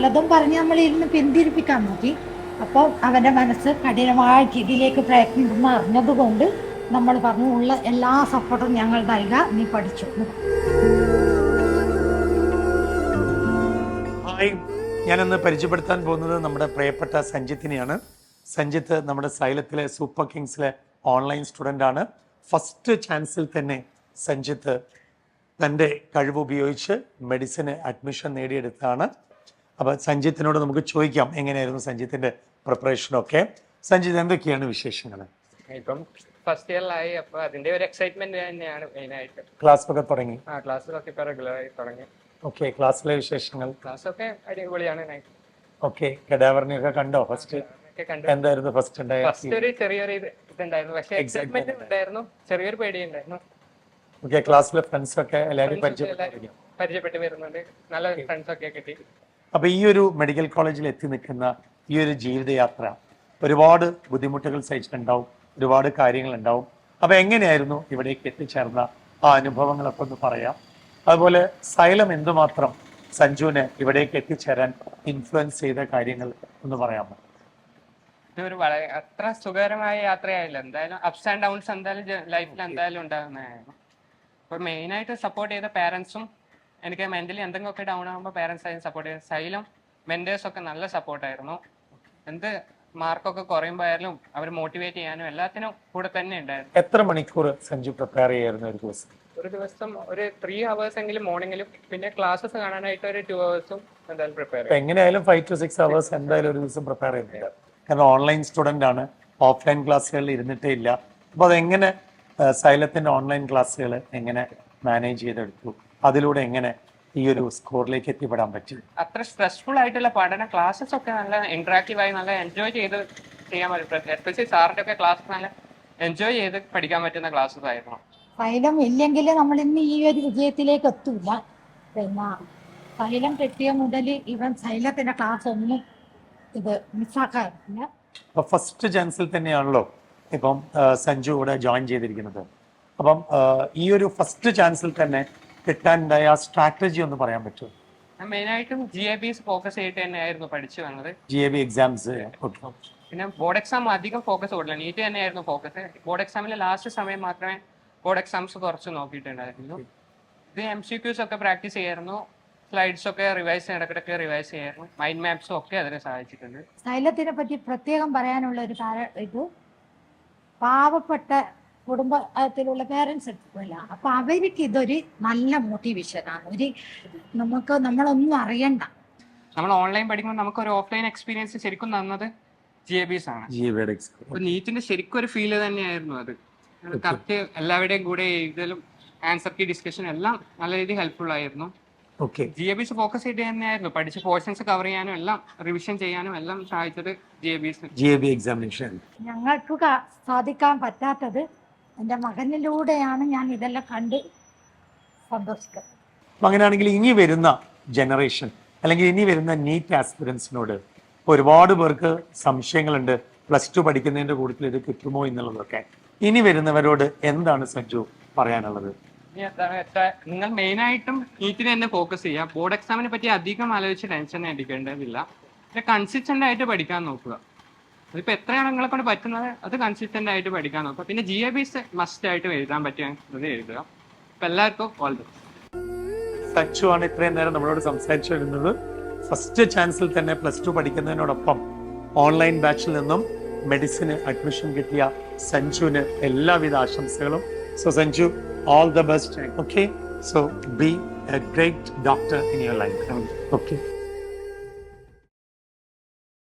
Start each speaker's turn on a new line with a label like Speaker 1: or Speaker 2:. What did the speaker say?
Speaker 1: പലതും പറഞ്ഞ് നമ്മൾ ഇരുന്ന് പിന്തിരിപ്പിക്കാൻ നോക്കി. അപ്പോൾ അവൻ്റെ മനസ്സ് കഠിനമായിട്ട് ഇതിലേക്ക് പ്രയത്നിക്കുന്ന അറിഞ്ഞതുകൊണ്ട് നമ്മൾ പറഞ്ഞു ഉള്ള എല്ലാ സപ്പോർട്ടും ഞങ്ങൾ നൽകുക, നീ പഠിച്ചു.
Speaker 2: ഹായ്, ഞാനിന്ന് പരിചയപ്പെടുത്താൻ പോകുന്നത് നമ്മുടെ പ്രിയപ്പെട്ട സഞ്ജിത്തിനെയാണ്. സഞ്ജിത്ത് നമ്മുടെ സൈലത്തിലെ സൂപ്പർ കിങ്സിലെ ഓൺലൈൻ സ്റ്റുഡൻ്റ് ആണ്. ഫസ്റ്റ് ചാൻസിൽ തന്നെ സഞ്ജിത്ത് തൻ്റെ കഴിവ് ഉപയോഗിച്ച് മെഡിസിന് അഡ്മിഷൻ നേടിയെടുത്താണ്. അപ്പോൾ സഞ്ജിത്തിനോട് നമുക്ക് ചോദിക്കാം എങ്ങനെയായിരുന്നു സഞ്ജിത്തിൻ്റെ പ്രിപ്പറേഷനൊക്കെ. സഞ്ജിത്ത്, എന്തൊക്കെയാണ് വിശേഷങ്ങൾ?
Speaker 3: ഇപ്പം ഫസ്റ്റ് ഇയറിലായി, അപ്പോൾ അതിന്റെ ഒരു എക്സൈറ്റ്മെന്റ് തന്നെയാണ് മെയിനായിട്ട്.
Speaker 2: ക്ലാസ്സൊക്കെ തുടങ്ങി?
Speaker 3: ക്ലാസ്സിലൊക്കെ ഇപ്പോൾ റെഗുലറായി തുടങ്ങി.
Speaker 2: ഓക്കെ, ക്ലാസ്സിലെ വിശേഷങ്ങൾ?
Speaker 3: ക്ലാസ്സൊക്കെ അടിപൊളിയാണ്.
Speaker 2: ഓക്കെ, കഡാവറിനെയൊക്കെ കണ്ടോ? ഫസ്റ്റ് എന്തായിരുന്നു ഫസ്റ്റ് ഉണ്ടായ?
Speaker 3: ഫസ്റ്റ് ഒരു ചെറിയൊരു ഇതുണ്ടായിരുന്നു, പക്ഷെ എക്സൈറ്റ്മെന്റ് ഉണ്ടായിരുന്നു, ചെറിയൊരു പേടി ഉണ്ടായിരുന്നു.
Speaker 2: ഓക്കെ, ക്ലാസ്സിലെ ഫ്രണ്ട്സ് ഒക്കെ എല്ലാവരും
Speaker 3: പരിചയപ്പെട്ട് വരുന്നുണ്ട്, നല്ല ഫ്രണ്ട്സ് ഒക്കെ കിട്ടി.
Speaker 2: അപ്പൊ ഈ ഒരു മെഡിക്കൽ കോളേജിൽ എത്തി നിൽക്കുന്ന ഈ ഒരു ജീവിതയാത്ര ഒരുപാട് ബുദ്ധിമുട്ടുകൾ സഹിച്ചിട്ടുണ്ടാവും, ഒരുപാട് കാര്യങ്ങൾ ഉണ്ടാവും. അപ്പൊ എങ്ങനെയായിരുന്നു ഇവിടേക്ക് എത്തിച്ചേർന്ന ആ അനുഭവങ്ങളൊക്കെ ഒന്ന് പറയാം. അതുപോലെ സൈലം എന്തുമാത്രം സഞ്ജുവിനെ ഇവിടേക്ക് എത്തിച്ചേരാൻ ഇൻഫ്ലുവൻസ് ചെയ്ത കാര്യങ്ങൾ ഒന്ന് പറയാമോ?
Speaker 3: ഒരു വളരെ അത്ര സുഖകരമായ യാത്രയായില്ല, എന്തായാലും അപ്സ് ആൻഡ് ഡൗൺസ് എന്തായാലും ലൈഫിൽ എന്തായാലും ഉണ്ടാകുന്നതായിരുന്നു. അപ്പോൾ മെയിനായിട്ട് സപ്പോർട്ട് ചെയ്ത പാരൻസും, എനിക്ക് മെന്റലി എന്തെങ്കിലുമൊക്കെ ഡൗൺ ആകുമ്പോൾ പാരൻസ് ആയി സപ്പോർട്ട് ചെയ്ത സൈലം മെന്റേഴ്സൊക്കെ നല്ല സപ്പോർട്ടായിരുന്നു. എന്ത് മാർക്കൊക്കെ കുറയുമ്പോഴായാലും അവർ മോട്ടിവേറ്റ് ചെയ്യാനും എല്ലാത്തിനും കൂടെ തന്നെ ഉണ്ടായിരുന്നു.
Speaker 2: എത്ര മണിക്കൂർ സഞ്ജു പ്രിപ്പയർ ചെയ്യായിരുന്നു ഒരു ദിവസം?
Speaker 3: ഒരു ദിവസം ഒരു 3 hours എങ്കിലും മോർണിംഗിലും, പിന്നെ ക്ലാസ്സസ് കാണാനായിട്ട് ഒരു 2 hours എന്തായാലും പ്രിപ്പയർ ചെയ്യും.
Speaker 2: എങ്ങനെയായാലും 5 to 6 hours എന്തായാലും ഒരു ദിവസം പ്രിപ്പയർ ചെയ്യുന്നുണ്ട്. കാരണം ഓൺലൈൻ സ്റ്റുഡൻ്റ് ആണ്, ഓഫ്ലൈൻ ക്ലാസ്സുകളിൽ ഇരുന്നിട്ടേ ഇല്ല. അപ്പോൾ അതെങ്ങനെ സൈലത്തിൻ്റെ ഓൺലൈൻ ക്ലാസ്സുകൾ എങ്ങനെ മാനേജ് ചെയ്തെടുത്തു? അതിലൂടെ എങ്ങനെ ഈ ഒരു സ്കോറിലേക്ക് എത്തിപ്പെടാൻ പറ്റും?
Speaker 3: അത്ര സ്ട്രെസ്ഫുൾ ആയിട്ടുള്ള പഠന ക്ലാസ്സസ് ഒക്കെ നല്ല ഇന്ററാക്റ്റീവ് ആയി നല്ല എൻജോയ് ചെയ്ത് ചെയ്യാൻ പറ്റും. എസ്പെഷ്യലി സാറിന്റെ ഒക്കെ ക്ലാസ് നല്ല എൻജോയ് ചെയ്ത് പഠിക്കാൻ പറ്റുന്ന ക്ലാസ്സസ് ആയിരുന്നു.
Speaker 1: സൈലം ഇല്ലെങ്കിൽ നമ്മൾ ഇന്ന് ഈ ഒരു വിജയത്തിലേക്ക് എത്തൂല. പിന്നെ സൈലം കിട്ടിയ മുതൽ ഇവൻ സൈലത്തിന്റെ ക്ലാസ് ഒന്നും ഇത് മിസ്സാക്കാറില്ല.
Speaker 2: ഫസ്റ്റ് ചാൻസിൽ തന്നെയാണല്ലോ ഇപ്പം സഞ്ജു ഇവിടെ ജോയിൻ ചെയ്തിരിക്കുന്നത്. അപ്പം ഈ ഒരു ഫസ്റ്റ് ചാൻസിൽ തന്നെ കിട്ടാനുണ്ടായ ആ സ്ട്രാറ്റജി ഒന്ന് പറയാൻ പറ്റുമോ?
Speaker 3: മെയിനായിട്ടും GABs ഫോക്കസ് ചെയ്തിട്ട് തന്നെയായിരുന്നു പഠിച്ചു വന്നത്.
Speaker 2: GAB എക്സാംസ്,
Speaker 3: പിന്നെ ബോർഡ് എക്സാം അധികം ഫോക്കസ് കൊടുക്കില്ല, നീറ്റ് തന്നെയായിരുന്നു ഫോക്കസ്. ബോർഡ് എക്സാമിലെ ലാസ്റ്റ് സമയം മാത്രമേ ബോർഡ് എക്സാംസ് കുറച്ച് നോക്കിയിട്ടുണ്ടായിരുന്നു. ഇത് MCQs ഒക്കെ പ്രാക്ടീസ് ചെയ്യായിരുന്നു, സ്ലൈഡ്സ് ഒക്കെ റിവൈസ് ഇടയ്ക്കിടയ്ക്ക് റിവൈസ് ചെയ്യായിരുന്നു, മൈൻഡ് മാപ്സും ഒക്കെ അതിനെ സഹായിച്ചിട്ടുണ്ട്.
Speaker 1: സൈലത്തിനെ പറ്റി പ്രത്യേകം പറയാനുള്ള ഒരു ഇത് പാവപ്പെട്ട കുടുംബത്തിലുള്ള പേരൻസ് എടുക്കില്ല. അപ്പൊ അവർക്ക് ഇതൊരു നല്ല മോട്ടിവേഷനാണ്. നമ്മളൊന്നും അറിയണ്ട.
Speaker 3: നമ്മൾ ഓൺലൈൻ പഠിക്കുമ്പോൾ നമുക്ക് ഒരു ഓഫ്ലൈൻ എക്സ്പീരിയൻസ് ശരിക്കും തന്നത് GABs ആണ്. അപ്പൊ നീറ്റിന്റെ ശരിക്കും ഒരു ഫീല് തന്നെയായിരുന്നു അത്. കറക്റ്റ് എല്ലാവരുടെയും കൂടെ എഴുതലും ആൻസർ കീ ഡിസ്കഷൻ എല്ലാം നല്ല രീതിയിൽ ഹെൽപ്ഫുൾ ആയിരുന്നു. GABs ഫോക്കസ് ചെയ്ത് തന്നെയായിരുന്നു പഠിച്ച പോർഷൻസ് കവർ ചെയ്യാനും എല്ലാം റിവിഷൻ ചെയ്യാനും എല്ലാം സഹായിച്ചത് GAB
Speaker 2: എക്സാമിനേഷൻ.
Speaker 1: ഞങ്ങൾക്ക് സാധിക്കാൻ പറ്റാത്തത് എൻ്റെ മകനിലൂടെയാണ്. ഞാൻ ഇതെല്ലാം കണ്ട് സന്തോഷിക്കുന്നത്.
Speaker 2: അങ്ങനെയാണെങ്കിൽ ഇനി വരുന്ന ജനറേഷൻ അല്ലെങ്കിൽ ഇനി വരുന്ന നീറ്റ് ആസ്പിറൻസിനോട് ഒരുപാട് പേർക്ക് സംശയങ്ങളുണ്ട്. +2 പഠിക്കുന്നതിന്റെ കൂട്ടത്തിൽ ഇത് കിട്ടുമോ എന്നുള്ളതൊക്കെ. ഇനി വരുന്നവരോട് എന്താണ് സഞ്ജു പറയാനുള്ളത്?
Speaker 3: നിങ്ങൾ മെയിനായിട്ടും നീറ്റിന് തന്നെ ഫോക്കസ് ചെയ്യുക. ബോർഡ് എക്സാമിനെ പറ്റി അധികം ആലോചിച്ച് ടെൻഷൻ അടിക്കേണ്ടതില്ല. പിന്നെ കൺസിസ്റ്റന്റ് ആയിട്ട് പഠിക്കാൻ നോക്കുക. അതിപ്പോൾ എത്രയാണ് നിങ്ങളെ കൊണ്ട് പറ്റുന്നത് അത് കൺസിസ്റ്റന്റ് ആയിട്ട് പഠിക്കാൻ നോക്കുക. പിന്നെ GABs മസ്റ്റ് ആയിട്ട് എഴുതാൻ പറ്റുന്നത് എഴുതുക. ഇപ്പം എല്ലാവർക്കും ഓൾ ദി ബെസ്റ്റ്.
Speaker 2: സഞ്ജു ആണ് ഇത്രയും നേരം നമ്മളോട് സംസാരിച്ചു വരുന്നത്. ഫസ്റ്റ് ചാൻസിൽ തന്നെ +2 പഠിക്കുന്നതിനോടൊപ്പം ഓൺലൈൻ ബാച്ചിൽ നിന്നും മെഡിസിന് അഡ്മിഷൻ കിട്ടിയ സഞ്ജുവിന് എല്ലാവിധ ആശംസകളും. So Sanju, all the best. Okay, so be a great doctor in your life. Okay.